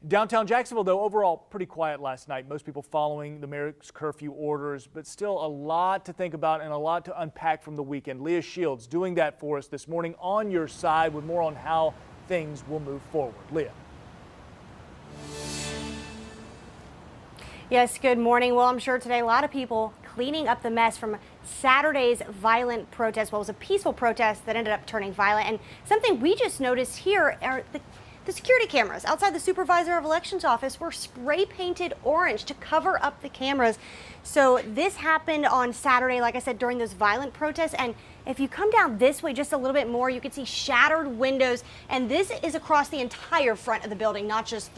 Downtown Jacksonville, though, overall pretty quiet last night. Most people following the mayor's curfew orders, but still a lot to think about and a lot to unpack from the weekend. Leah Shields doing that for us this morning on your side with more on how things will move forward. Leah. Yes, good morning. Well, I'm sure today a lot of people cleaning up the mess from Saturday's violent protest. Well, it was a peaceful protest that ended up turning violent. And something we just noticed here are the security cameras outside the Supervisor of Elections office were spray painted orange to cover up the cameras. So this happened on Saturday, like I said, during those violent protests. And if you come down this way just a little bit more, you can see shattered windows. And this is across the entire front of the building, not just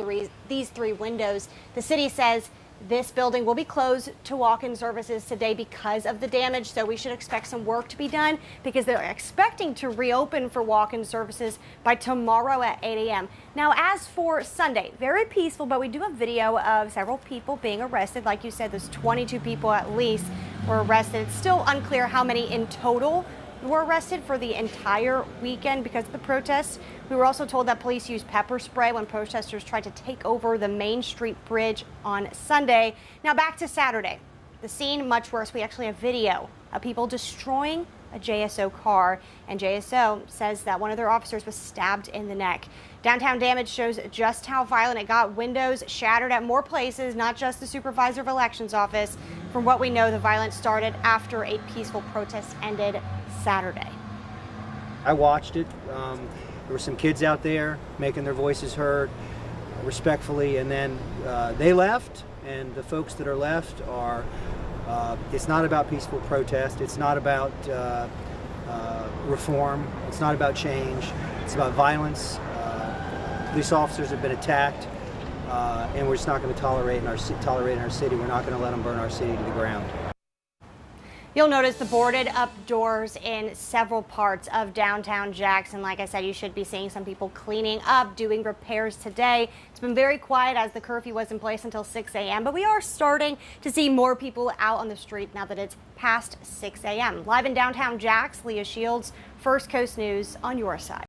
these three windows. The city says this building will be closed to walk-in services today because of the damage, so we should expect some work to be done because they're expecting to reopen for walk-in services by tomorrow at 8 a.m. Now, as for Sunday, very peaceful, but we do have video of several people being arrested. Like you said, there's 22 people at least were arrested. It's still unclear how many in total were arrested for the entire weekend because of the protests. We were also told that police used pepper spray when protesters tried to take over the Main Street Bridge on Sunday. Now back to Saturday. The scene much worse. We actually have video of people destroying a JSO car, and JSO says that one of their officers was stabbed in the neck. Downtown damage shows just how violent it got. Windows shattered at more places, not just the Supervisor of Elections office. From what we know, the violence started after a peaceful protest ended Saturday. I watched it. There were some kids out there making their voices heard respectfully, and then they left, and the folks that are left are, it's not about peaceful protest, it's not about reform, it's not about change, it's about violence. Police officers have been attacked, and we're just not going to tolerate in our city. We're not going to let them burn our city to the ground. You'll notice the boarded up doors in several parts of downtown Jackson. Like I said, you should be seeing some people cleaning up, doing repairs today. It's been very quiet as the curfew was in place until 6 a.m., but we are starting to see more people out on the street now that it's past 6 a.m. Live in downtown Jax, Leah Shields, First Coast News on your side.